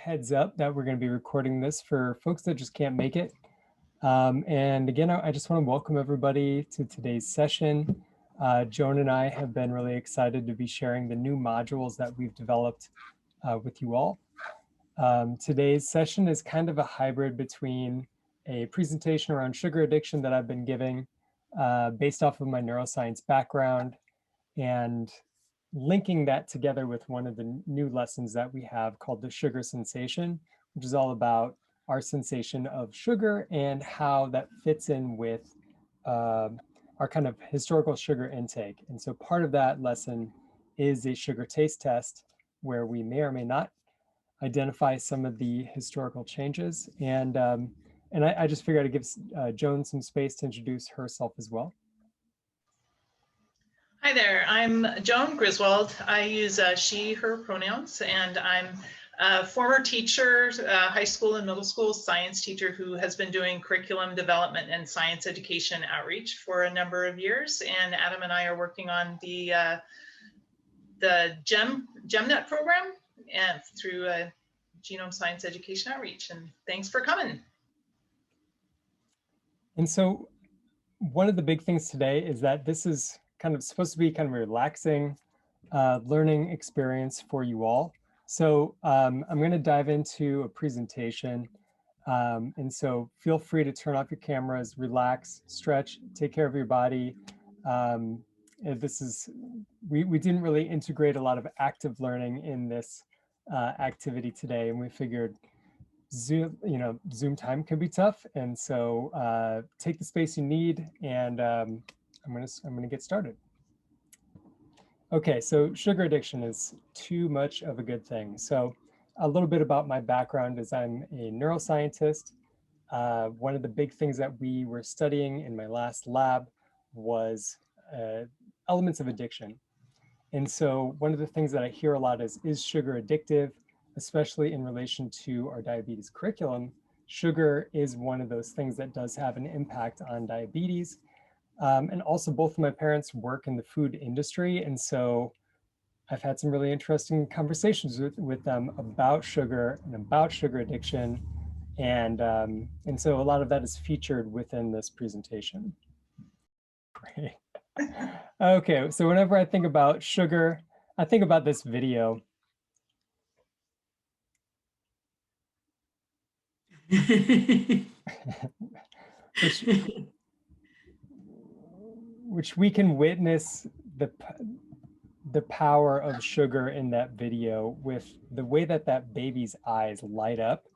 heads up that we're going to be recording this for folks that just can't make it. And again, I just want to welcome everybody to today's session. Joan and I have been really excited to be sharing the new modules that we've developed with you all. Today's session is kind of a hybrid between a presentation around sugar addiction that I've been giving based off of my neuroscience background and linking that together with one of the new lessons that we have called the sugar sensation, which is all about our sensation of sugar and how that fits in with our kind of historical sugar intake. And so part of that lesson is a sugar taste test where we may or may not identify some of the historical changes. And I just figured I'd give Joan some space to introduce herself as well. Hi there, I'm Joan Griswold. I use she, her pronouns, and I'm a former teacher, high school and middle school science teacher who has been doing curriculum development and science education outreach for a number of years. And Adam and I are working on the GEMNet program and through genome science education outreach. And thanks for coming. And so one of the big things today is that this is kind of supposed to be kind of a relaxing learning experience for you all. So I'm going to dive into a presentation. And so feel free to turn off your cameras, relax, stretch, take care of your body. We didn't really integrate a lot of active learning in this activity today, and we figured Zoom time can be tough. And so take the space you need, and I'm gonna get started. Okay, so sugar addiction is too much of a good thing. So a little bit about my background is I'm a neuroscientist. One of the big things that we were studying in my last lab was elements of addiction. And so one of the things that I hear a lot is sugar addictive, especially in relation to our diabetes curriculum. Sugar is one of those things that does have an impact on diabetes. And also both of my parents work in the food industry. And so I've had some really interesting conversations with them about sugar and about sugar addiction. And so a lot of that is featured within this presentation. Great. Okay, so whenever I think about sugar, I think about this video. which we can witness the power of sugar in that video with the way that that baby's eyes light up.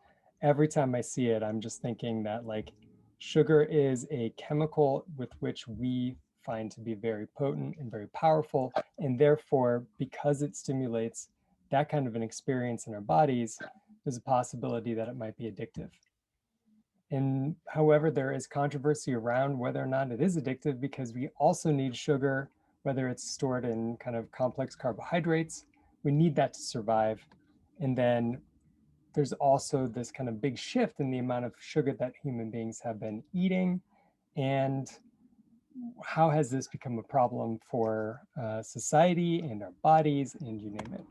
Every time I see it, I'm just thinking that like sugar is a chemical with which we find to be very potent and very powerful. And therefore, because it stimulates that kind of an experience in our bodies, there's a possibility that it might be addictive. And however, there is controversy around whether or not it is addictive because we also need sugar, whether it's stored in kind of complex carbohydrates. We need that to survive. And then there's also this kind of big shift in the amount of sugar that human beings have been eating. And how has this become a problem for society and our bodies and you name it?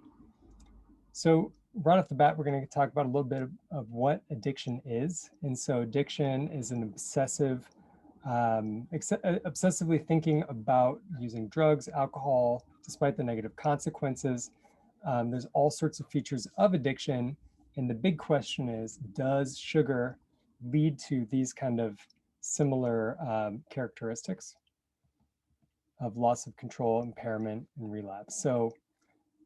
So right off the bat, we're going to talk about a little bit of what addiction is. And so addiction is an obsessively thinking about using drugs, alcohol, despite the negative consequences. There's all sorts of features of addiction. And the big question is, does sugar lead to these kind of similar characteristics of loss of control, impairment, and relapse? So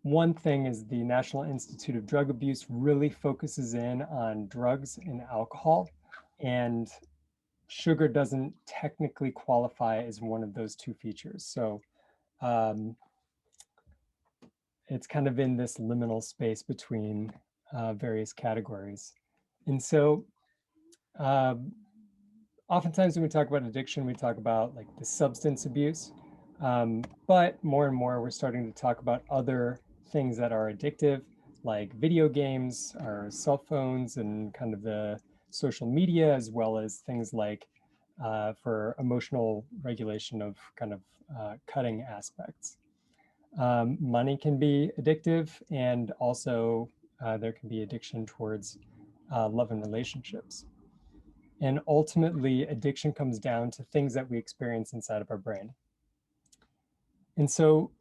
one thing is the National Institute of Drug Abuse really focuses in on drugs and alcohol, and sugar doesn't technically qualify as one of those two features. So it's kind of in this liminal space between various categories. And so oftentimes when we talk about addiction, we talk about like the substance abuse, but more and more we're starting to talk about other things that are addictive, like video games, our cell phones, and kind of the social media, as well as things like for emotional regulation of kind of cutting aspects. Money can be addictive, and also there can be addiction towards love and relationships. And ultimately, addiction comes down to things that we experience inside of our brain. And so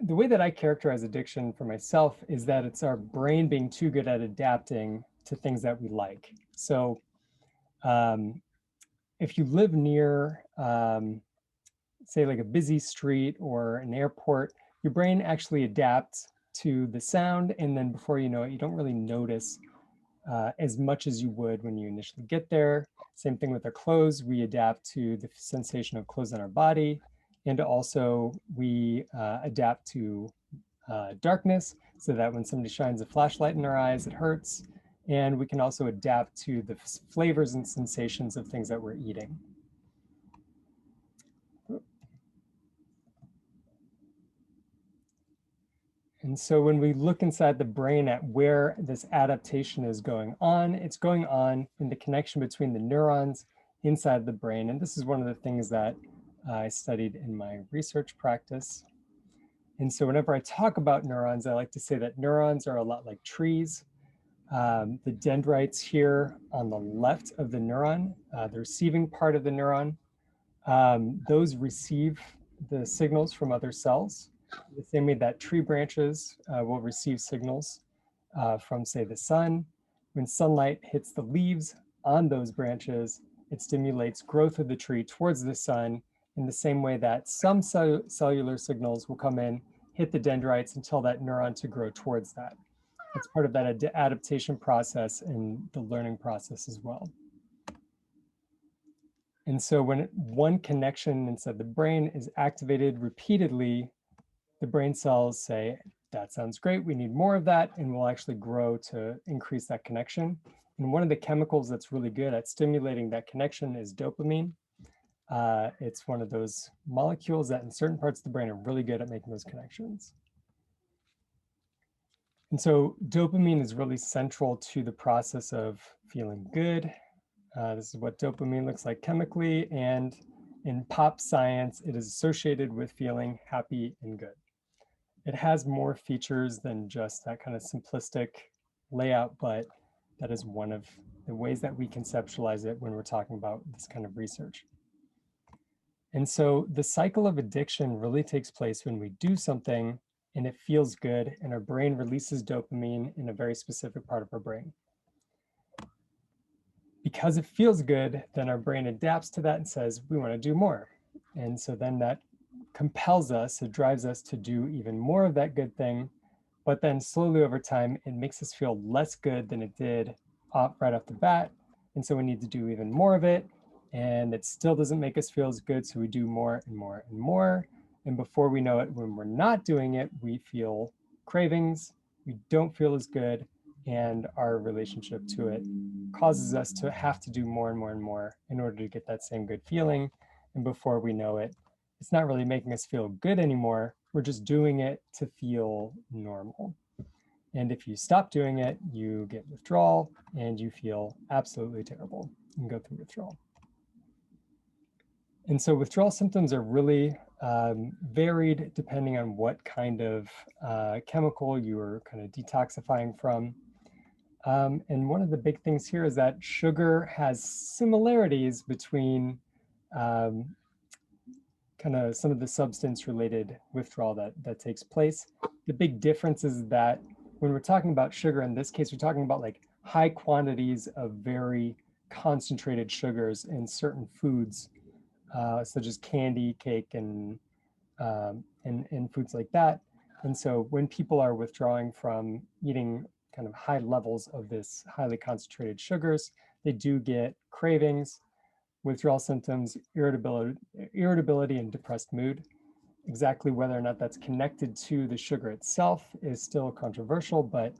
the way that I characterize addiction for myself is that it's our brain being too good at adapting to things that we like. So if you live near, say like a busy street or an airport, your brain actually adapts to the sound. And then before you know it, you don't really notice as much as you would when you initially get there. Same thing with our clothes. We adapt to the sensation of clothes on our body. And also we adapt to darkness, so that when somebody shines a flashlight in our eyes, it hurts. And we can also adapt to the flavors and sensations of things that we're eating. And so when we look inside the brain at where this adaptation is going on, it's going on in the connection between the neurons inside the brain. And this is one of the things that I studied in my research practice. And so whenever I talk about neurons, I like to say that neurons are a lot like trees. The dendrites here on the left of the neuron, the receiving part of the neuron, those receive the signals from other cells. The same way that tree branches will receive signals from, say, the sun. When sunlight hits the leaves on those branches, it stimulates growth of the tree towards the sun, in the same way that some cellular signals will come in, hit the dendrites, and tell that neuron to grow towards that. It's part of that adaptation process and the learning process as well. And so when one connection inside the brain is activated repeatedly, the brain cells say, that sounds great, we need more of that, and we'll actually grow to increase that connection. And one of the chemicals that's really good at stimulating that connection is dopamine. It's one of those molecules that in certain parts of the brain are really good at making those connections. And so dopamine is really central to the process of feeling good. This is what dopamine looks like chemically, and in pop science, it is associated with feeling happy and good. It has more features than just that kind of simplistic layout, but that is one of the ways that we conceptualize it when we're talking about this kind of research. And so the cycle of addiction really takes place when we do something and it feels good, and our brain releases dopamine in a very specific part of our brain. Because it feels good, then our brain adapts to that and says, we want to do more. And so then that compels us, it drives us to do even more of that good thing. But then slowly over time, it makes us feel less good than it did right off the bat. And so we need to do even more of it. And it still doesn't make us feel as good. So we do more and more and more. And before we know it, when we're not doing it, we feel cravings, we don't feel as good, and our relationship to it causes us to have to do more and more and more in order to get that same good feeling. And before we know it, it's not really making us feel good anymore. We're just doing it to feel normal. And if you stop doing it, you get withdrawal and you feel absolutely terrible and go through withdrawal. And so withdrawal symptoms are really varied depending on what kind of chemical you're kind of detoxifying from. And one of the big things here is that sugar has similarities between kind of some of the substance-related withdrawal that takes place. The big difference is that when we're talking about sugar, in this case, we're talking about like high quantities of very concentrated sugars in certain foods, such as candy, cake, and foods like that. And so when people are withdrawing from eating kind of high levels of this highly concentrated sugars, they do get cravings, withdrawal symptoms, irritability, and depressed mood. Exactly whether or not that's connected to the sugar itself is still controversial, but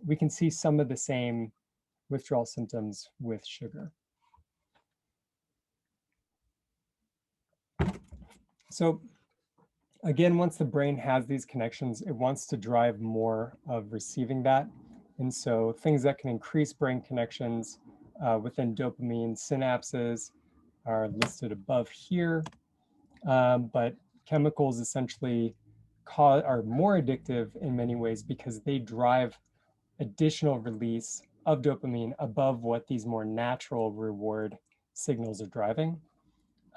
we can see some of the same withdrawal symptoms with sugar. So again, once the brain has these connections, it wants to drive more of receiving that. And so things that can increase brain connections within dopamine synapses are listed above here. But chemicals essentially are more addictive in many ways because they drive additional release of dopamine above what these more natural reward signals are driving.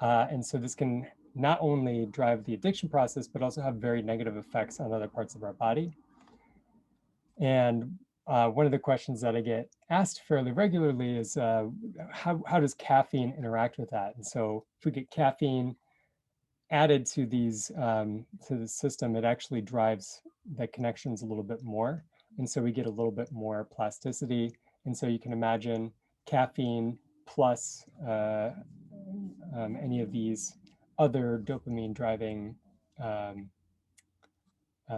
And so this can not only drive the addiction process, but also have very negative effects on other parts of our body. And one of the questions that I get asked fairly regularly is how does caffeine interact with that? And so if we get caffeine added to these to the system, it actually drives the connections a little bit more. And so we get a little bit more plasticity. And so you can imagine caffeine plus any of these other dopamine driving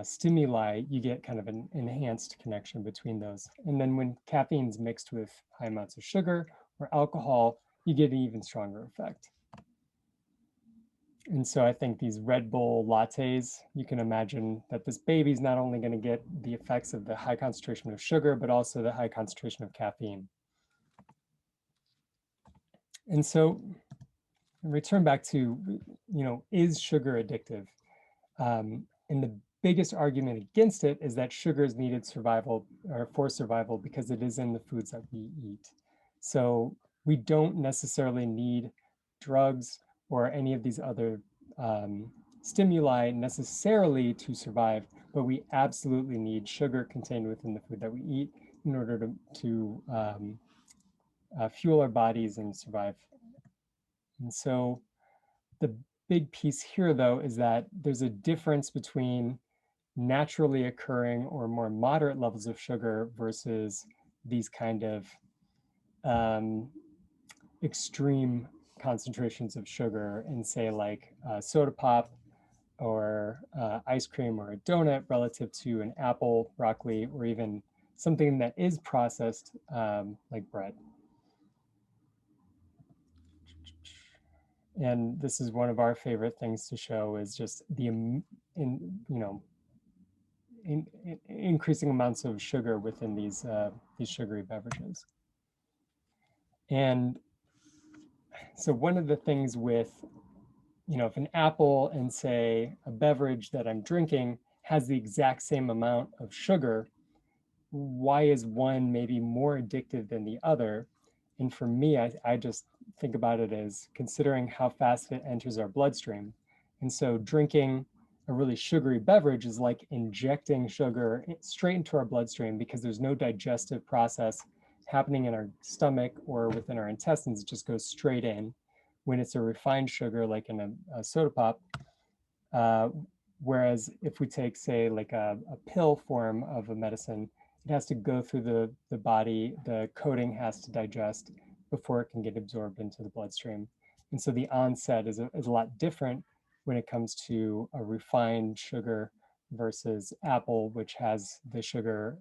stimuli, you get kind of an enhanced connection between those. And then when caffeine's mixed with high amounts of sugar or alcohol, you get an even stronger effect. And so I think these Red Bull lattes, you can imagine that this baby's not only going to get the effects of the high concentration of sugar, but also the high concentration of caffeine. And so return back to, is sugar addictive? And the biggest argument against it is that sugar is needed for survival because it is in the foods that we eat. So we don't necessarily need drugs or any of these other stimuli necessarily to survive, but we absolutely need sugar contained within the food that we eat in order to fuel our bodies and survive. And so the big piece here, though, is that there's a difference between naturally occurring or more moderate levels of sugar versus these kind of extreme concentrations of sugar in, say, like soda pop or ice cream or a donut relative to an apple, broccoli, or even something that is processed like bread. And this is one of our favorite things to show is just the increasing amounts of sugar within these sugary beverages. And so one of the things with, if an apple and say a beverage that I'm drinking has the exact same amount of sugar, why is one maybe more addictive than the other? And for me, I just think about it as considering how fast it enters our bloodstream. And so drinking a really sugary beverage is like injecting sugar straight into our bloodstream because there's no digestive process happening in our stomach or within our intestines. It just goes straight in. When it's a refined sugar, like in a soda pop, whereas if we take, say, like a pill form of a medicine, it has to go through the body, the coating has to digest before it can get absorbed into the bloodstream. And so the onset is a lot different when it comes to a refined sugar versus apple, which has the sugar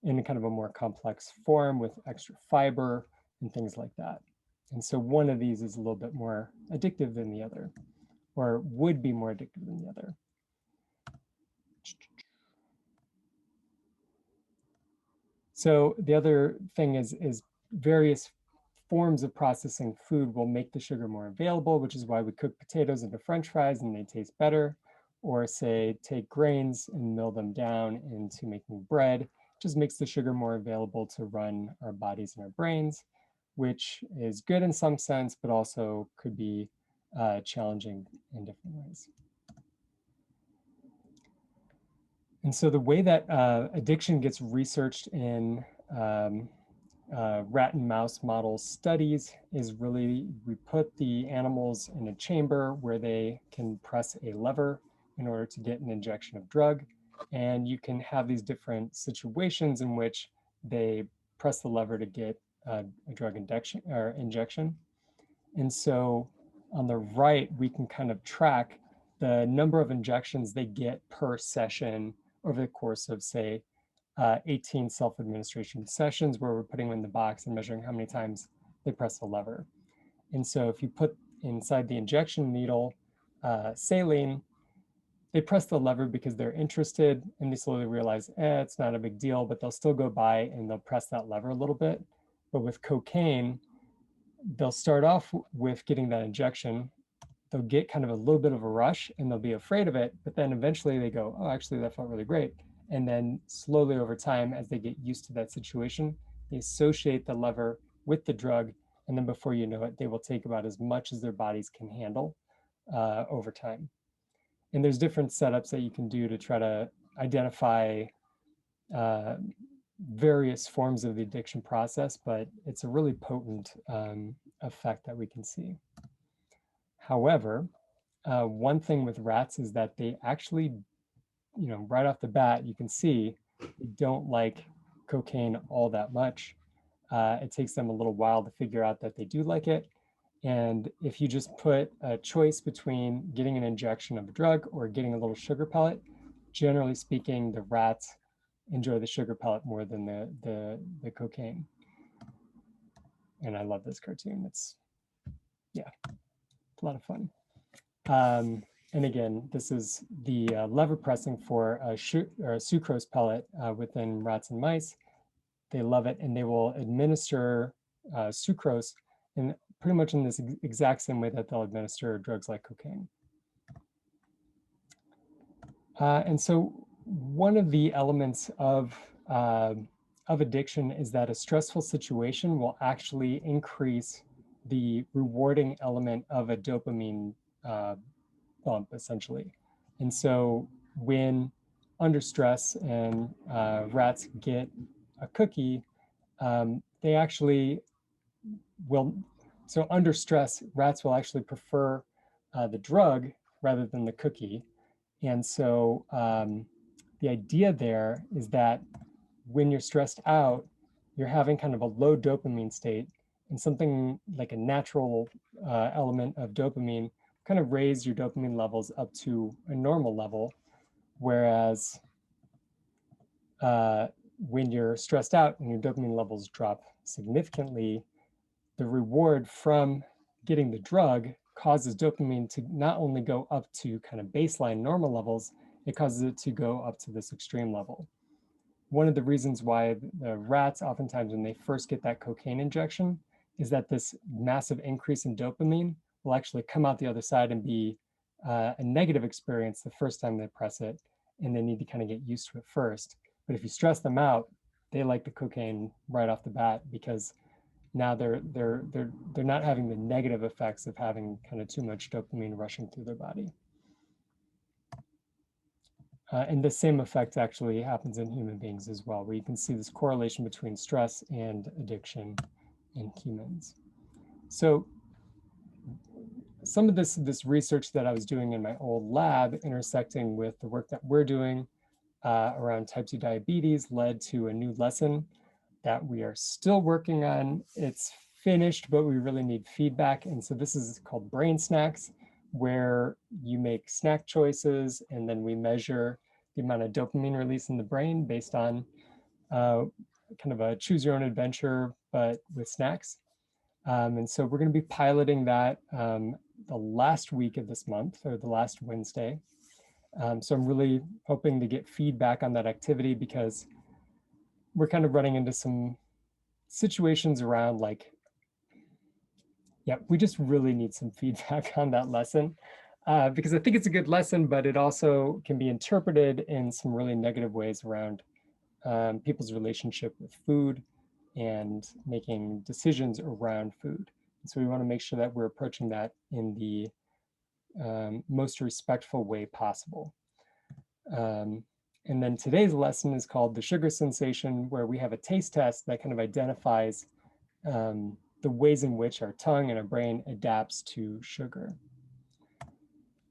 in kind of a more complex form with extra fiber and things like that. And so one of these is a little bit more addictive than the other, or would be more addictive than the other. So the other thing is various forms of processing food will make the sugar more available, which is why we cook potatoes into French fries and they taste better. Or say, take grains and mill them down into making bread, just makes the sugar more available to run our bodies and our brains, which is good in some sense, but also could be challenging in different ways. And so the way that addiction gets researched in rat and mouse model studies is really, we put the animals in a chamber where they can press a lever in order to get an injection of drug. And you can have these different situations in which they press the lever to get a drug injection. And so on the right, we can kind of track the number of injections they get per session over the course of, say, 18 self-administration sessions where we're putting them in the box and measuring how many times they press the lever. And so if you put inside the injection needle saline, they press the lever because they're interested and they slowly realize, it's not a big deal, but they'll still go by and they'll press that lever a little bit. But with cocaine, they'll start off with getting that injection they'll get kind of a little bit of a rush and they'll be afraid of it, but then eventually they go, oh, actually that felt really great. And then slowly over time, as they get used to that situation, they associate the lever with the drug. And then before you know it, they will take about as much as their bodies can handle over time. And there's different setups that you can do to try to identify various forms of the addiction process, but it's a really potent effect that we can see. However, one thing with rats is that they actually, right off the bat, you can see they don't like cocaine all that much. It takes them a little while to figure out that they do like it. And if you just put a choice between getting an injection of a drug or getting a little sugar pellet, generally speaking, the rats enjoy the sugar pellet more than the cocaine. And I love this cartoon. It's a lot of fun. And again, this is the lever pressing for a sucrose pellet within rats and mice. They love it, and they will administer sucrose in pretty much in this exact same way that they'll administer drugs like cocaine. And so one of the elements of addiction is that a stressful situation will actually increase the rewarding element of a dopamine bump, essentially. And so when under stress and rats get a cookie, they actually will, so under stress, rats will actually prefer the drug rather than the cookie. And so the idea there is that when you're stressed out, you're having kind of a low dopamine state, and something like a natural element of dopamine kind of raise your dopamine levels up to a normal level. Whereas when you're stressed out and your dopamine levels drop significantly, the reward from getting the drug causes dopamine to not only go up to kind of baseline normal levels, it causes it to go up to this extreme level. One of the reasons why the rats, oftentimes when they first get that cocaine injection, is that this massive increase in dopamine will actually come out the other side and be a negative experience the first time they press it, and they need to kind of get used to it first. But if you stress them out, they like the cocaine right off the bat, because now they're not having the negative effects of having kind of too much dopamine rushing through their body. And the same effect actually happens in human beings as well, where you can see this correlation between stress and addiction in humans. So some of this research that I was doing in my old lab intersecting with the work that we're doing around type 2 diabetes led to a new lesson that we are still working on. It's finished, but we really need feedback. And so this is called brain snacks, where you make snack choices and then we measure the amount of dopamine release in the brain based on kind of a choose your own adventure, but with snacks. And so we're going to be piloting that the last week of this month, or the last Wednesday. So I'm really hoping to get feedback on that activity, because we're kind of running into some situations around like, yeah, we just really need some feedback on that lesson, because I think it's a good lesson, but it also can be interpreted in some really negative ways around people's relationship with food and making decisions around food. And so we want to make sure that we're approaching that in the most respectful way possible. And then today's lesson is called the sugar sensation, where we have a taste test that kind of identifies the ways in which our tongue and our brain adapts to sugar.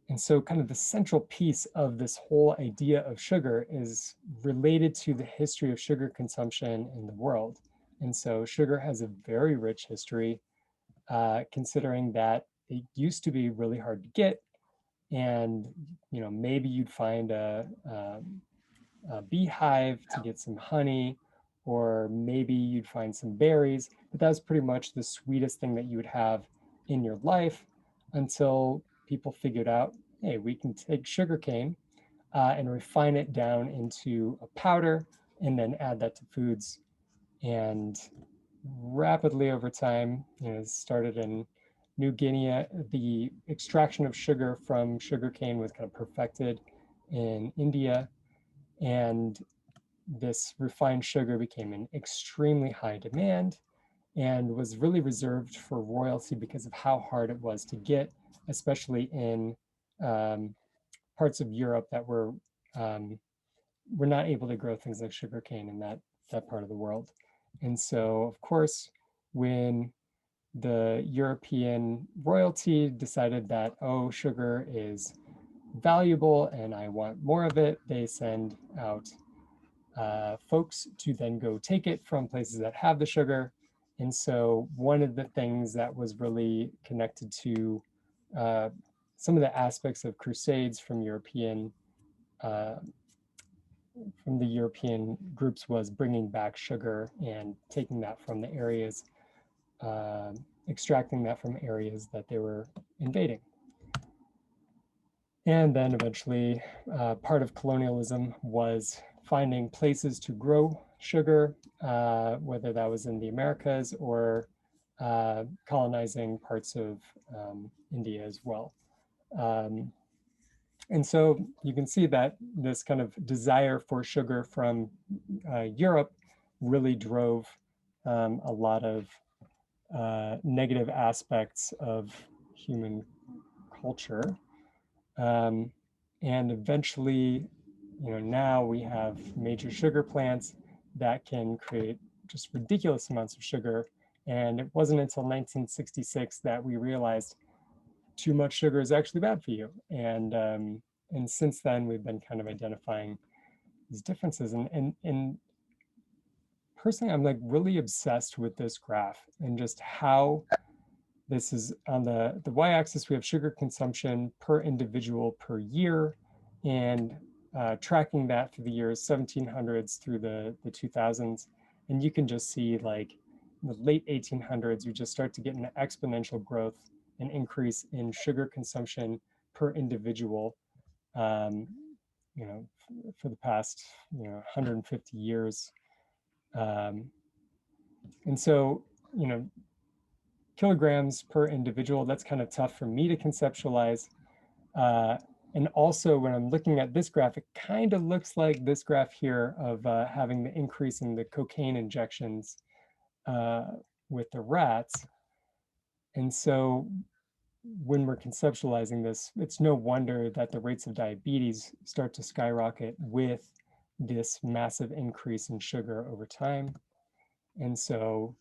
And so kind of the central piece of this whole idea of sugar is related to the history of sugar consumption in the world. And so sugar has a very rich history, considering that it used to be really hard to get. And maybe you'd find a beehive to get some honey, or maybe you'd find some berries, but that's pretty much the sweetest thing that you would have in your life, until people figured out, hey, we can take sugarcane and refine it down into a powder and then add that to foods. And rapidly over time, it started in New Guinea, the extraction of sugar from sugarcane was kind of perfected in India, and this refined sugar became in extremely high demand and was really reserved for royalty because of how hard it was to get, especially in parts of Europe that were not able to grow things like sugarcane in that part of the world. And so, of course, when the European royalty decided that, oh, sugar is valuable and I want more of it, they send out folks to then go take it from places that have the sugar. And so one of the things that was really connected to some of the aspects of crusades from the European groups was bringing back sugar and taking that from the areas, extracting that from areas that they were invading. And then eventually part of colonialism was finding places to grow sugar, whether that was in the Americas or colonizing parts of India as well. And so you can see that this kind of desire for sugar from Europe really drove a lot of negative aspects of human culture. And eventually, now we have major sugar plants that can create just ridiculous amounts of sugar. And it wasn't until 1966 that we realized too much sugar is actually bad for you. And since then, we've been kind of identifying these differences. And personally, I'm like really obsessed with this graph and just how this is on the y-axis, we have sugar consumption per individual per year, and tracking that through the years 1700s through the 2000s. And you can just see, like, in the late 1800s, we just start to get an exponential growth and increase in sugar consumption per individual, for the past 150 years. And so, kilograms per individual, that's kind of tough for me to conceptualize. And also when I'm looking at this graph, it kind of looks like this graph here of having the increase in the cocaine injections with the rats. And so when we're conceptualizing this, it's no wonder that the rates of diabetes start to skyrocket with this massive increase in sugar over time. And so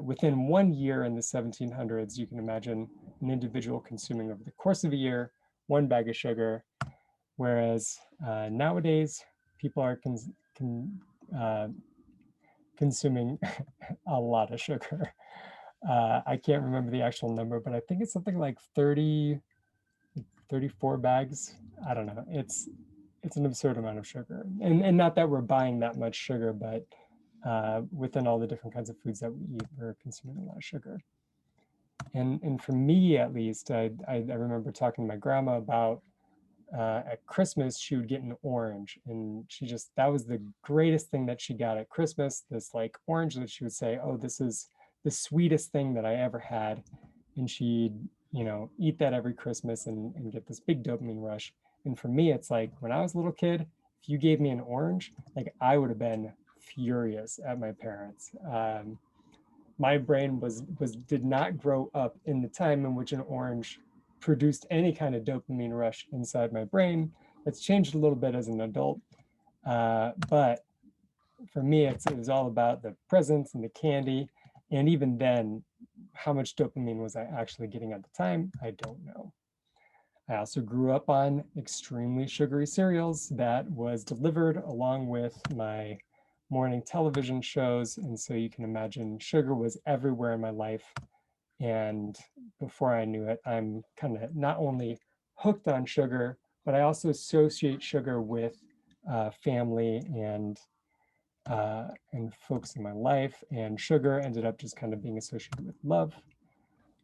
within 1 year in the 1700s, you can imagine an individual consuming over the course of a year 1 bag of sugar, whereas nowadays people are consuming a lot of sugar. I can't remember the actual number, but I think it's something like 34 bags. I don't know. It's an absurd amount of sugar. And not that we're buying that much sugar, but within all the different kinds of foods that we eat, we're consuming a lot of sugar. And for me, at least, I remember talking to my grandma about at Christmas, she would get an orange, and that was the greatest thing that she got at Christmas, this like orange that she would say, oh, this is the sweetest thing that I ever had. And she'd, eat that every Christmas and get this big dopamine rush. And for me, it's like when I was a little kid, if you gave me an orange, like I would have been furious at my parents. My brain did not grow up in the time in which an orange produced any kind of dopamine rush inside my brain. It's changed a little bit as an adult, but for me, it was all about the presents and the candy. And even then, how much dopamine was I actually getting at the time? I don't know. I also grew up on extremely sugary cereals that was delivered along with my morning television shows. And so you can imagine sugar was everywhere in my life. And before I knew it, I'm kind of not only hooked on sugar, but I also associate sugar with family and folks in my life. And sugar ended up just kind of being associated with love.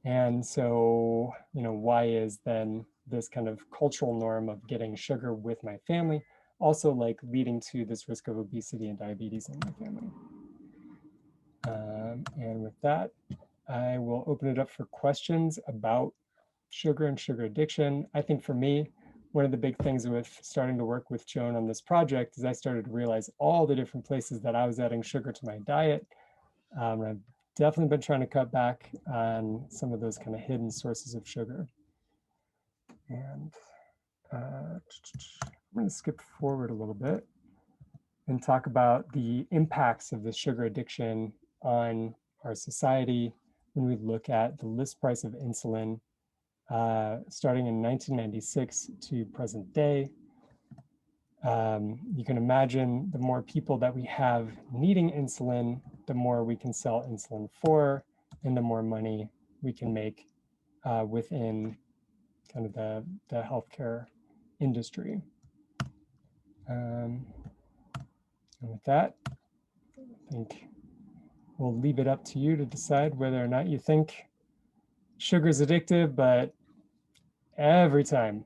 And so, why is then this kind of cultural norm of getting sugar with my family also like leading to this risk of obesity and diabetes in my family? And with that, I will open it up for questions about sugar and sugar addiction. I think for me, one of the big things with starting to work with Joan on this project is I started to realize all the different places that I was adding sugar to my diet. I've definitely been trying to cut back on some of those kind of hidden sources of sugar. And I'm going to skip forward a little bit and talk about the impacts of the sugar addiction on our society when we look at the list price of insulin starting in 1996 to present day. You can imagine the more people that we have needing insulin, the more we can sell insulin for, and the more money we can make within kind of the healthcare industry. And with that, I think we'll leave it up to you to decide whether or not you think sugar is addictive, but every time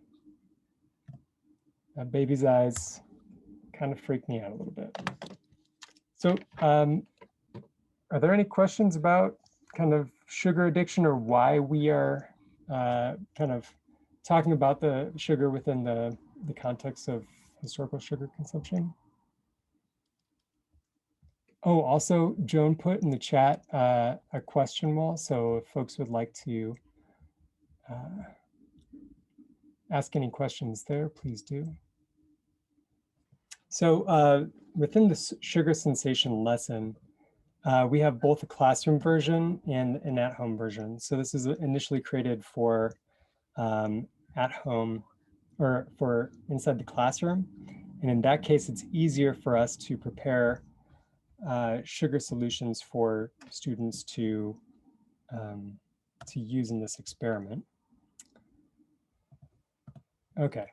that baby's eyes kind of freak me out a little bit. So are there any questions about kind of sugar addiction or why we are kind of talking about the sugar within the context of historical sugar consumption? Oh, also, Joan put in the chat a question wall. So if folks would like to ask any questions there, please do. So within the sugar sensation lesson, we have both a classroom version and an at-home version. So this is initially created for at home or for inside the classroom. And in that case, it's easier for us to prepare sugar solutions for students to use in this experiment. Okay,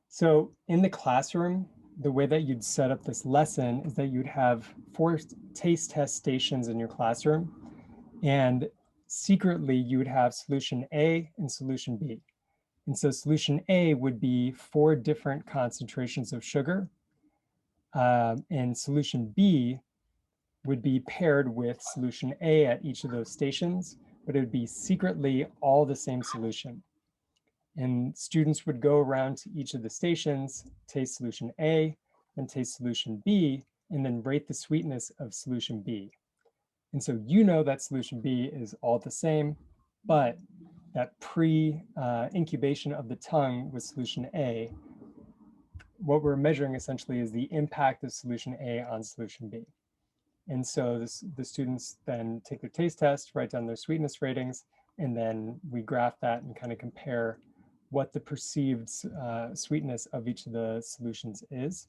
so in the classroom, the way that you'd set up this lesson is that you'd have 4 taste test stations in your classroom, and secretly you would have solution A and solution B. And so solution A would be 4 different concentrations of sugar, and solution B would be paired with solution A at each of those stations, but it would be secretly all the same solution. And students would go around to each of the stations, taste solution A, and taste solution B, and then rate the sweetness of solution B. And so you know that solution B is all the same, but that pre-incubation of the tongue with solution A, what we're measuring essentially is the impact of solution A on solution B. And so the students then take their taste test, write down their sweetness ratings, and then we graph that and kind of compare what the perceived sweetness of each of the solutions is.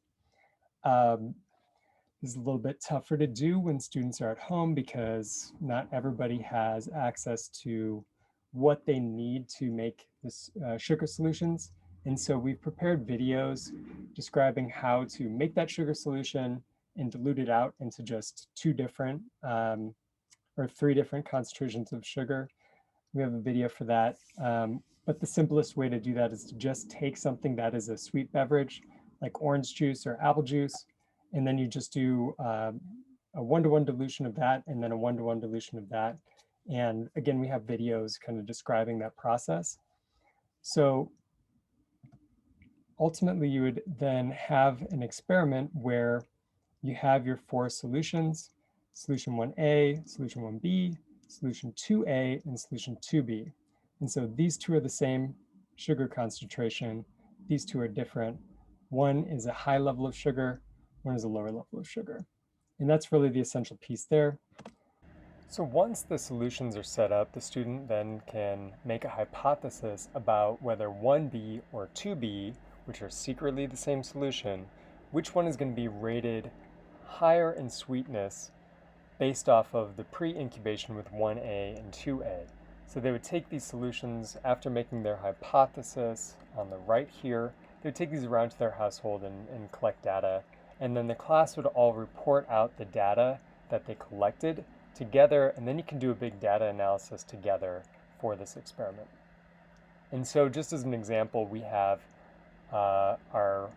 This is a little bit tougher to do when students are at home because not everybody has access to what they need to make this sugar solutions. And so we've prepared videos describing how to make that sugar solution and dilute it out into just 2 different or 3 different concentrations of sugar. We have a video for that. But the simplest way to do that is to just take something that is a sweet beverage, like orange juice or apple juice, and then you just do a 1-to-1 dilution of that, and then a 1-to-1 dilution of that. And again, we have videos kind of describing that process. So ultimately, you would then have an experiment where you have your 4 solutions, solution 1A, solution 1B, solution 2A, and solution 2B. And so these 2 are the same sugar concentration. These 2 are different. One is a high level of sugar, one is a lower level of sugar. And that's really the essential piece there. So once the solutions are set up, the student then can make a hypothesis about whether 1B or 2B, which are secretly the same solution, which one is going to be rated higher in sweetness based off of the pre-incubation with 1A and 2A. So they would take these solutions after making their hypothesis on the right here. They would take these around to their household and collect data. And then the class would all report out the data that they collected together. And then you can do a big data analysis together for this experiment. And so just as an example, we have our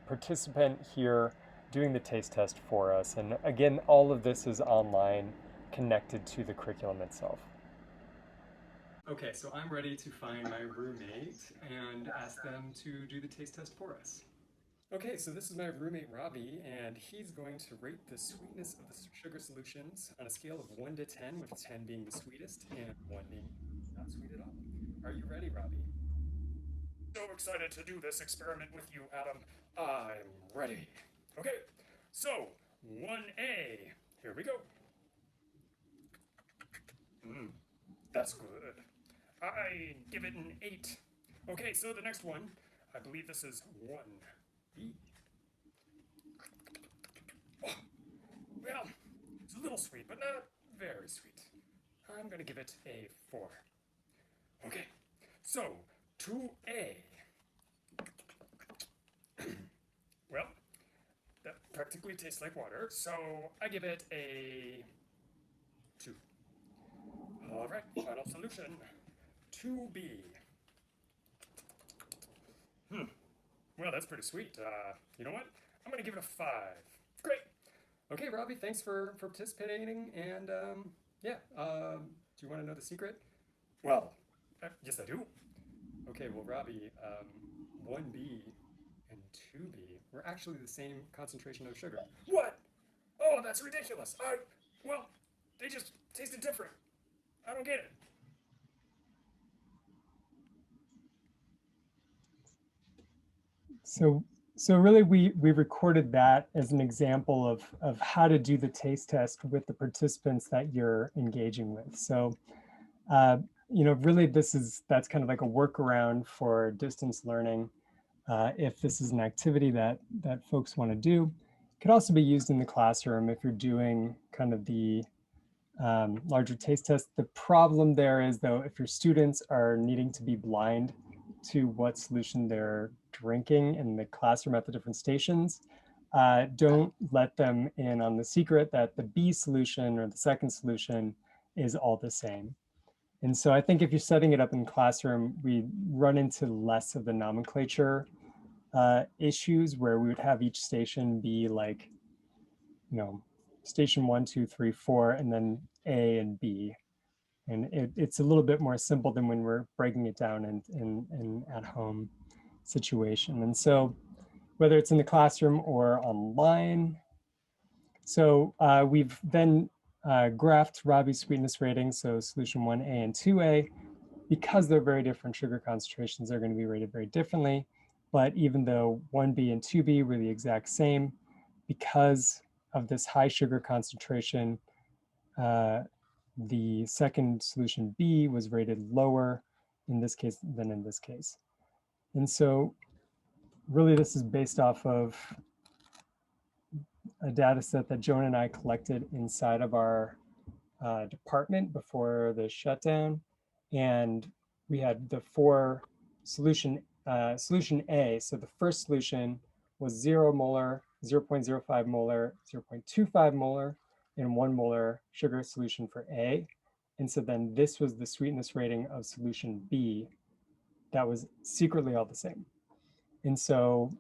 participant here doing the taste test for us. And again, all of this is online connected to the curriculum itself. Okay, so I'm ready to find my roommate and ask them to do the taste test for us. Okay, so this is my roommate Robbie, and he's going to rate the sweetness of the sugar solutions on a scale of 1 to 10, with 10 being the sweetest and 1 being not sweet at all. Are you ready, Robbie? So excited to do this experiment with you, Adam. I'm ready. Okay, so 1A, here we go. That's good. I give it an 8. Okay, so the next one, I believe this is 1B. Oh, well, it's a little sweet, but not very sweet. I'm gonna give it a 4. Okay, so 2A. Well, that practically tastes like water, so I give it a 2. All right, final solution, 2B. Well, that's pretty sweet. You know what? I'm gonna give it a 5. Great. Okay, Robbie, thanks for participating. And yeah, do you want to know the secret? Well, yes, I do. Okay, well, Robbie, 1B and 2B were actually the same concentration of sugar. What? Oh, that's ridiculous. Well, they just tasted different. I don't get it. So really we recorded that as an example of how to do the taste test with the participants that you're engaging with. So you know, really that's kind of like a workaround for distance learning. If this is an activity that folks want to do, it could also be used in the classroom if you're doing kind of the larger taste test. The problem there is, though, if your students are needing to be blind to what solution they're drinking in the classroom at the different stations, don't let them in on the secret that the B solution or the second solution is all the same. And so I think if you're setting it up in classroom, we run into less of the nomenclature issues where we would have each station be like, you know, station 1, 2, 3, 4, and then A and B. And it's a little bit more simple than when we're breaking it down in at-home situation. And so whether it's in the classroom or online, so we've then graphed Robbie's sweetness rating, so solution 1A and 2A. Because they're very different sugar concentrations, they're going to be rated very differently. But even though 1B and 2B were the exact same, because of this high sugar concentration, the second solution B was rated lower in this case than in this case. And so really this is based off of a data set that Joan and I collected inside of our department before the shutdown. And we had the 4 solution A. So the first solution was 0 molar, 0.05 molar, 0.25 molar, and 1 molar sugar solution for A. And so then this was the sweetness rating of solution B that was secretly all the same. And so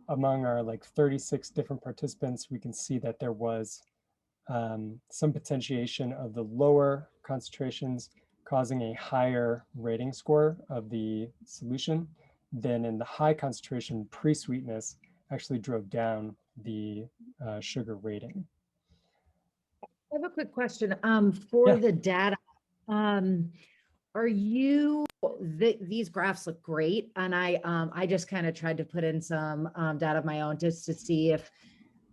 among our like 36 different participants, we can see that there was some potentiation of the lower concentrations causing a higher rating score of the solution than in the high concentration pre-sweetness actually drove down the sugar rating. I have a quick question. For the data, are you, these graphs look great. And I just kind of tried to put in some data of my own just to see if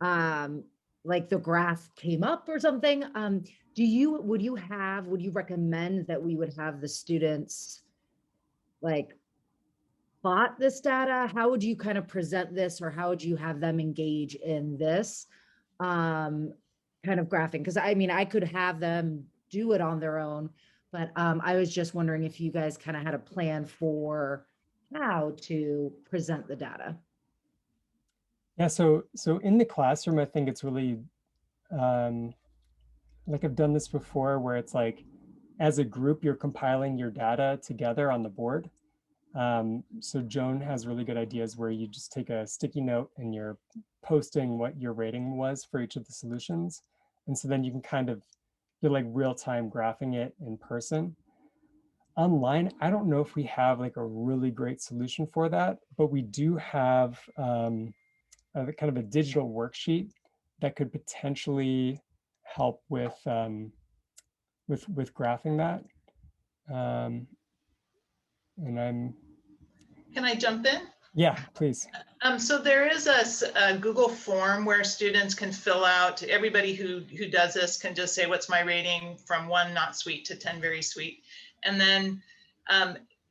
like the graph came up or something. Would you recommend that we would have the students like plot this data? How would you kind of present this, or how would you have them engage in this kind of graphing? Because I mean, I could have them do it on their own, but I was just wondering if you guys kind of had a plan for how to present the data. Yeah, so in the classroom, I think it's really like I've done this before, where it's like as a group, you're compiling your data together on the board. So Joan has really good ideas where you just take a sticky note and you're posting what your rating was for each of the solutions. And so then you can kind of you're like real time graphing it in person. Online, I don't know if we have like a really great solution for that, but we do have a kind of a digital worksheet that could potentially help with graphing that. And I'm, Can I jump in? yeah, please. So there is a Google form where students can fill out. Everybody who does this can just say, what's my rating from 1 not sweet to 10 very sweet. And then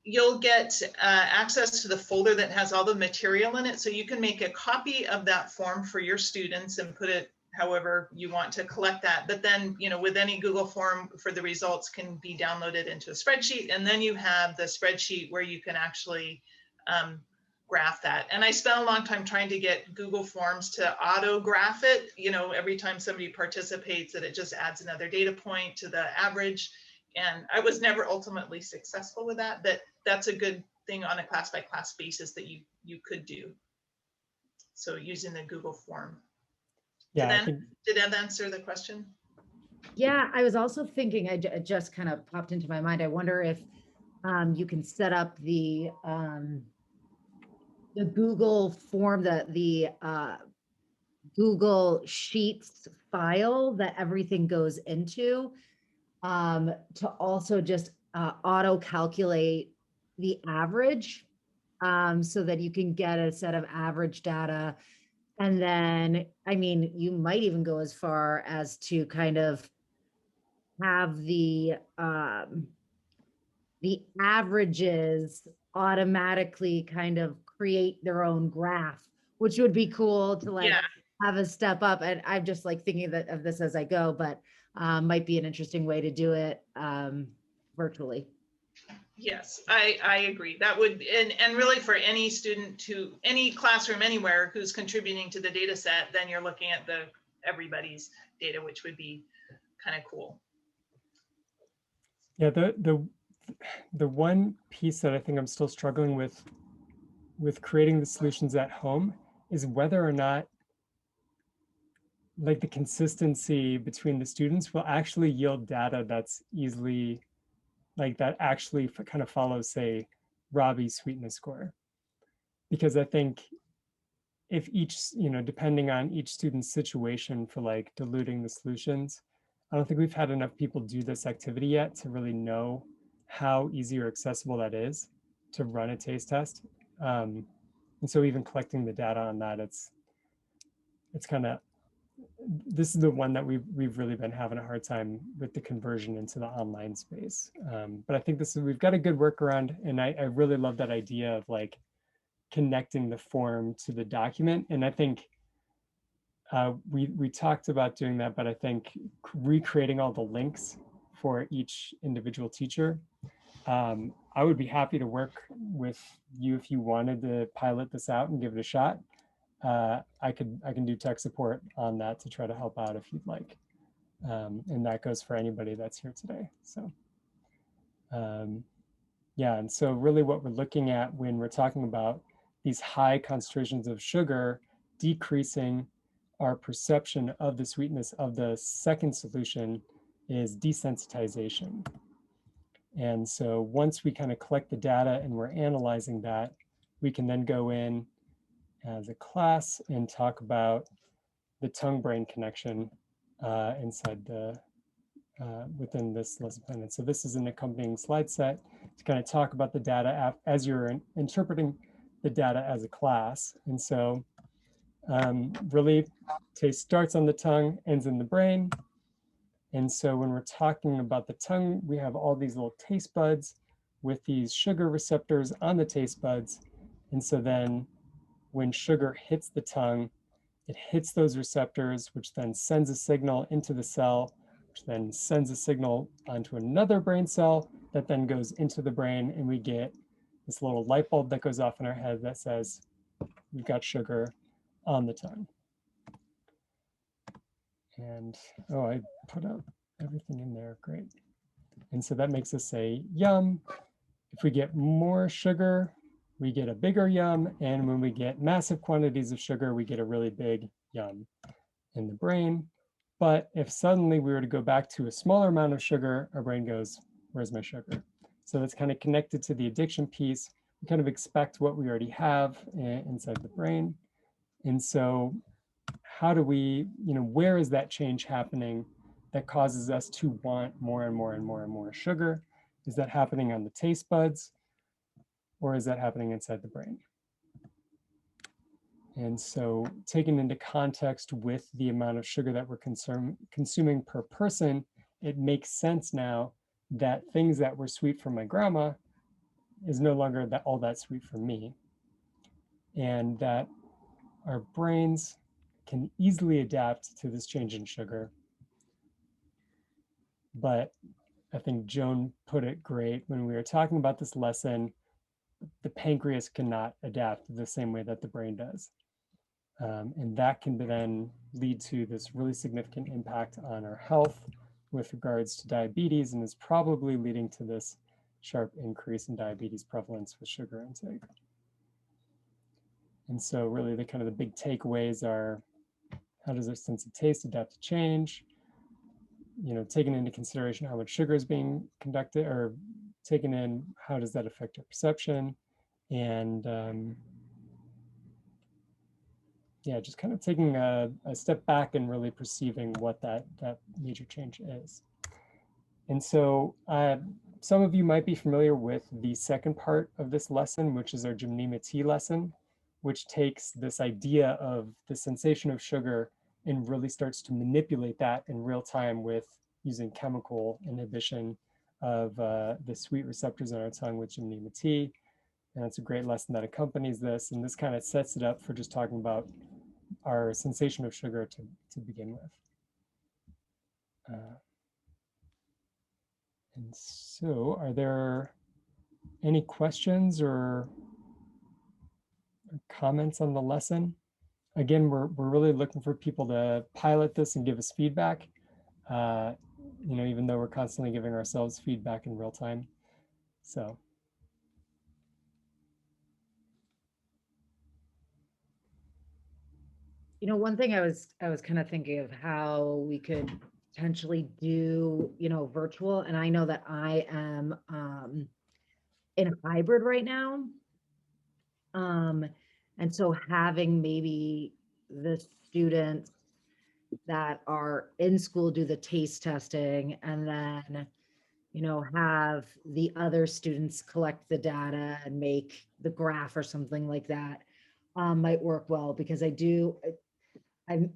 you'll get access to the folder that has all the material in it. So you can make a copy of that form for your students and put it however you want to collect that. But then, you know, with any Google form for the results can be downloaded into a spreadsheet. And then you have the spreadsheet where you can actually graph that. And I spent a long time trying to get Google Forms to auto graph it. You know, every time somebody participates, that it just adds another data point to the average. And I was never ultimately successful with that, but that's a good thing on a class by class basis that you could do. So using the Google form. Yeah, Did that answer the question? Yeah, I was also thinking, it just kind of popped into my mind. I wonder if you can set up the Google form, the Google Sheets file that everything goes into, to also just auto calculate the average, so that you can get a set of average data. And then, I mean, you might even go as far as to kind of have the averages automatically kind of create their own graph, which would be cool to like have a step up. And I'm just like thinking of this as I go, but might be an interesting way to do it virtually. Yes, I agree. That would, and really for any student to any classroom anywhere who's contributing to the data set, then you're looking at everybody's data, which would be kind of cool. Yeah, the one piece that I think I'm still struggling with creating the solutions at home is whether or not like the consistency between the students will actually yield data that's easily like that actually kind of follows, say, Robbie's sweetness score. Because I think if each, you know, depending on each student's situation for like diluting the solutions, I don't think we've had enough people do this activity yet to really know how easy or accessible that is to run a taste test. And so even collecting the data on that, it's kind of, this is the one that we've really been having a hard time with the conversion into the online space. But I think we've got a good workaround, and I really love that idea of like connecting the form to the document. And I think we talked about doing that, but I think recreating all the links for each individual teacher. I would be happy to work with you if you wanted to pilot this out and give it a shot. I can do tech support on that to try to help out if you'd like. And that goes for anybody that's here today. So yeah, and so really what we're looking at when we're talking about these high concentrations of sugar decreasing our perception of the sweetness of the second solution is desensitization. And so once we kind of collect the data and we're analyzing that, we can then go in as a class and talk about the tongue-brain connection inside the within this lesson plan. And so this is an accompanying slide set to kind of talk about the data as you're interpreting the data as a class. And so really taste starts on the tongue, ends in the brain. And so when we're talking about the tongue, we have all these little taste buds with these sugar receptors on the taste buds. And so then when sugar hits the tongue, it hits those receptors, which then sends a signal into the cell, which then sends a signal onto another brain cell that then goes into the brain, and we get this little light bulb that goes off in our head that says, we've got sugar on the tongue. And, oh, I put out everything in there, great. And so that makes us say, yum. If we get more sugar, we get a bigger yum. And when we get massive quantities of sugar, we get a really big yum in the brain. But if suddenly we were to go back to a smaller amount of sugar, our brain goes, where's my sugar? So that's kind of connected to the addiction piece. We kind of expect what we already have inside the brain. And so how do we, where is that change happening that causes us to want more and more and more and more sugar? Is that happening on the taste buds, or is that happening inside the brain? And so taken into context with the amount of sugar that we're consuming per person, it makes sense now that things that were sweet for my grandma is no longer all that sweet for me. And that our brains can easily adapt to this change in sugar. But I think Joan put it great when we were talking about this lesson. The pancreas cannot adapt the same way that the brain does. And that can then lead to this really significant impact on our health with regards to diabetes, and is probably leading to this sharp increase in diabetes prevalence with sugar intake. And so really the kind of the big takeaways are, how does our sense of taste adapt to change? Taking into consideration how much sugar is being conducted or taken in, how does that affect our perception? And yeah, just kind of taking a step back and really perceiving what that major change is. And so some of you might be familiar with the second part of this lesson, which is our GEMNet lesson, which takes this idea of the sensation of sugar and really starts to manipulate that in real time with using chemical inhibition of the sweet receptors on our tongue with GEMNet. And it's a great lesson that accompanies this. And this kind of sets it up for just talking about our sensation of sugar to begin with. And so are there any questions or comments on the lesson? Again, we're really looking for people to pilot this and give us feedback, even though we're constantly giving ourselves feedback in real time. So. One thing I was kind of thinking of how we could potentially do, virtual, and I know that I am in a hybrid right now. And so having maybe the students that are in school do the taste testing, and then, have the other students collect the data and make the graph or something like that, might work well, because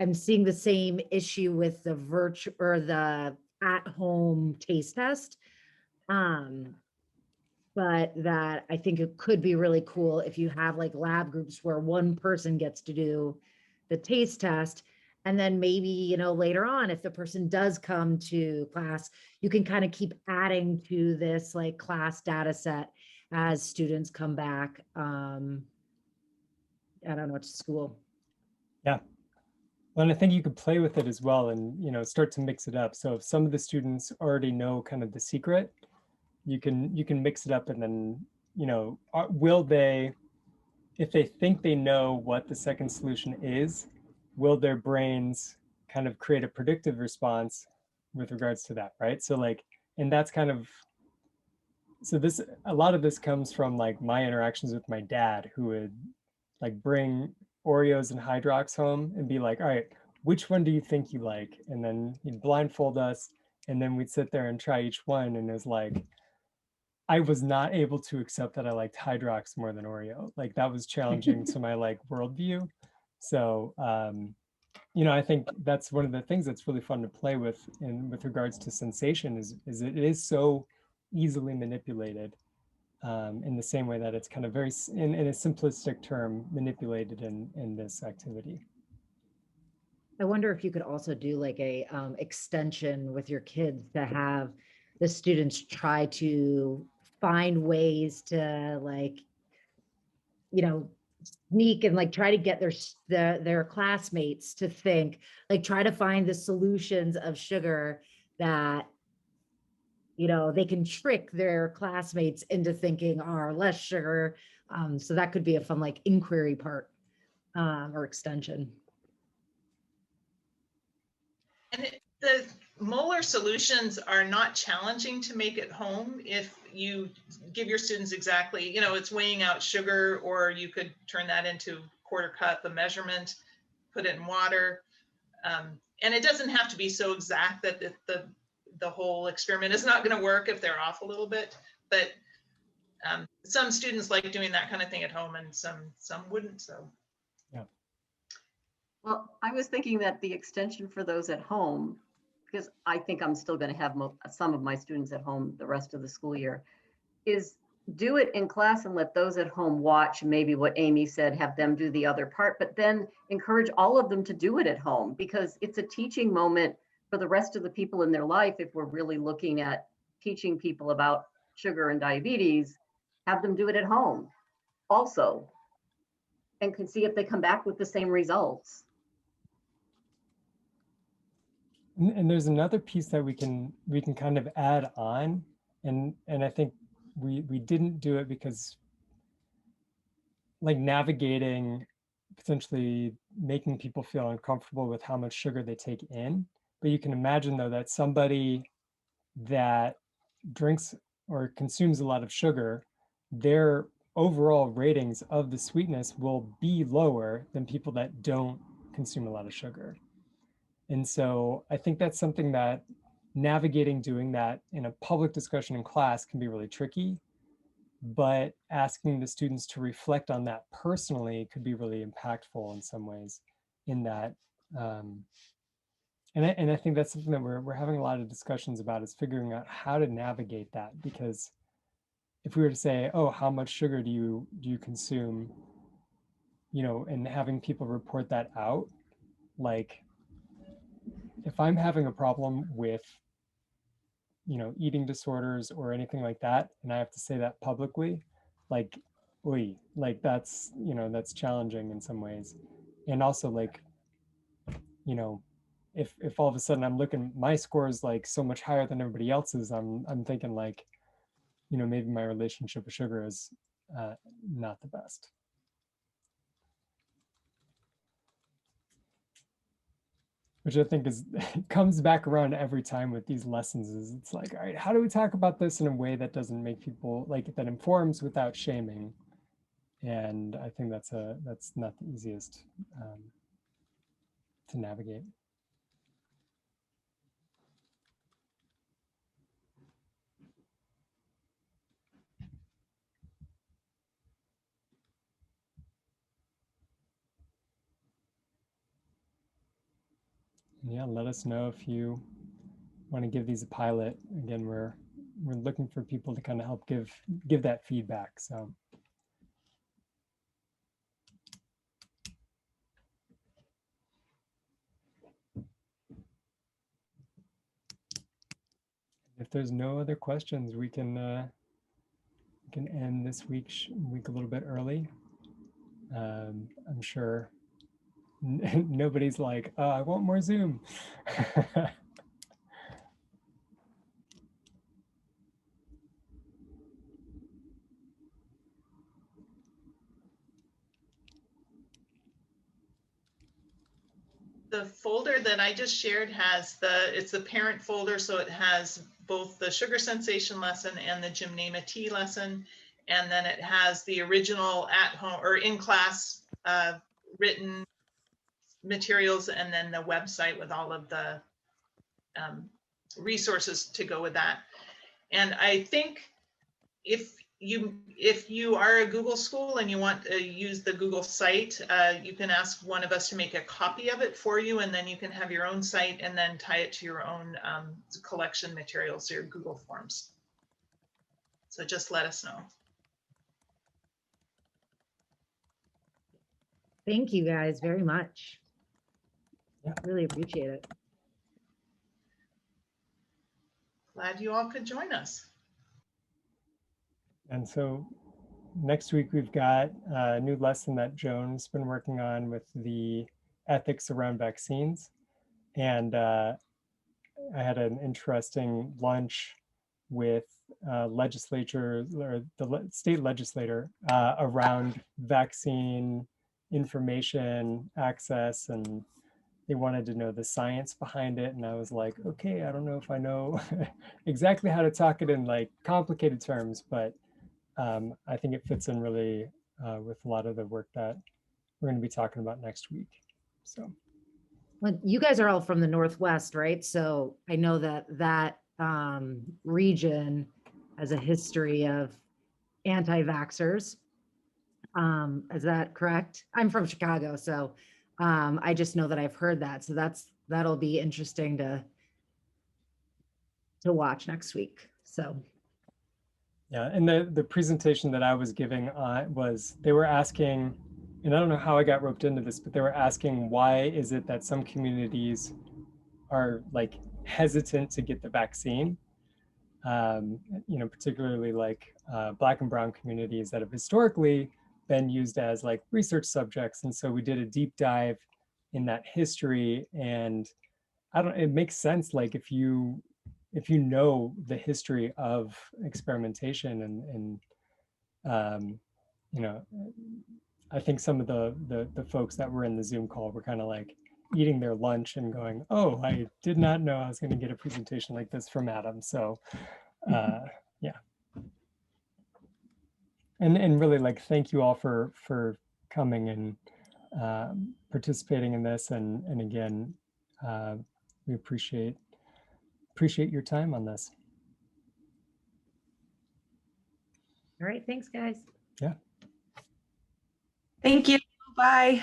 I'm seeing the same issue with the virtual or the at-home taste test. But that I think it could be really cool if you have like lab groups where one person gets to do the taste test. And then maybe, later on, if the person does come to class, you can kind of keep adding to this like class data set as students come back, I don't know, to school. Yeah. Well, and I think you could play with it as well and, start to mix it up. So if some of the students already know kind of the secret, you can mix it up, and then, will they, if they think they know what the second solution is, will their brains kind of create a predictive response with regards to that, right? So like, and that's kind of, so a lot of this comes from like my interactions with my dad, who would like bring Oreos and Hydrox home and be like, all right, which one do you think you like? And then he'd blindfold us, and then we'd sit there and try each one. And it was like, I was not able to accept that I liked Hydrox more than Oreo. Like that was challenging to my like worldview. So, I think that's one of the things that's really fun to play with with regards to sensation is it is so easily manipulated, in the same way that it's kind of very, in a simplistic term, manipulated in this activity. I wonder if you could also do like a extension with your kids to have the students try to find ways to like, sneak and like try to get their classmates to think, like try to find the solutions of sugar that, they can trick their classmates into thinking are less sugar. So that could be a fun like inquiry part, or extension. And The molar solutions are not challenging to make at home if you give your students exactly, you know, it's weighing out sugar, or you could turn that into quarter cup, a measurement, put it in water. And it doesn't have to be so exact that the whole experiment is not going to work if they're off a little bit. But some students like doing that kind of thing at home, and some wouldn't. So. Yeah. Well, I was thinking that the extension for those at home, because I think I'm still going to have some of my students at home the rest of the school year, is do it in class and let those at home watch maybe what Amy said, have them do the other part, but then encourage all of them to do it at home, because it's a teaching moment for the rest of the people in their life. If we're really looking at teaching people about sugar and diabetes, have them do it at home also, and can see if they come back with the same results. And there's another piece that we can kind of add on, and I think we didn't do it because, like, navigating potentially making people feel uncomfortable with how much sugar they take in. But you can imagine, though, that somebody that drinks or consumes a lot of sugar, their overall ratings of the sweetness will be lower than people that don't consume a lot of sugar. And so I think that's something that navigating doing that in a public discussion in class can be really tricky, but asking the students to reflect on that personally could be really impactful in some ways in that. And I think that's something that we're having a lot of discussions about, is figuring out how to navigate that. Because if we were to say, oh, how much sugar do you consume, you know, and having people report that out, like, if I'm having a problem with, you know, eating disorders or anything like that, and I have to say that publicly, like, like that's, you know, that's challenging in some ways. And also, like, you know, if all of a sudden I'm looking, my score is like so much higher than everybody else's, I'm thinking, like, you know, maybe my relationship with sugar is not the best. Which I think is comes back around every time with these lessons, is it's like, all right, how do we talk about this in a way that doesn't make people, like, that informs without shaming? And I think that's not the easiest to navigate. Yeah, let us know if you want to give these a pilot. Again, we're looking for people to kind of help give that feedback. So. If there's no other questions, we can end this week a little bit early. I'm sure nobody's like, oh, I want more Zoom. The folder that I just shared has it's the parent folder, so it has both the sugar sensation lesson and the GEMNet lesson, and then it has the original at home or in class written materials, and then the website with all of the resources to go with that. And I think if you are a Google school and you want to use the Google site, you can ask one of us to make a copy of it for you, and then you can have your own site and then tie it to your own collection materials, your Google Forms. So just let us know. Thank you guys very much. Yeah. Really appreciate it. Glad you all could join us. And so next week, we've got a new lesson that Joan's been working on with the ethics around vaccines. And I had an interesting lunch with legislature, or the state legislator, around vaccine information access and they wanted to know the science behind it. And I was like, okay, I don't know if I know exactly how to talk it in like complicated terms, but I think it fits in really with a lot of the work that we're going to be talking about next week. So. Well, you guys are all from the Northwest, right? So I know that that region has a history of anti-vaxxers. Is that correct? I'm from Chicago, so I just know that I've heard that. So that'll be interesting to watch next week. So. Yeah, and the presentation that I was giving was, they were asking, and I don't know how I got roped into this, but they were asking, why is it that some communities are like hesitant to get the vaccine? You know, particularly like Black and Brown communities that have historically been used as like research subjects. And so we did a deep dive in that history, and it makes sense. Like if you know the history of experimentation and you know, I think some of the folks that were in the Zoom call were kind of like eating their lunch and going, oh, I did not know I was going to get a presentation like this from Adam. So yeah. And really like, thank you all for coming and participating in this. And again, we appreciate your time on this. All right. Thanks, guys. Yeah. Thank you. Bye.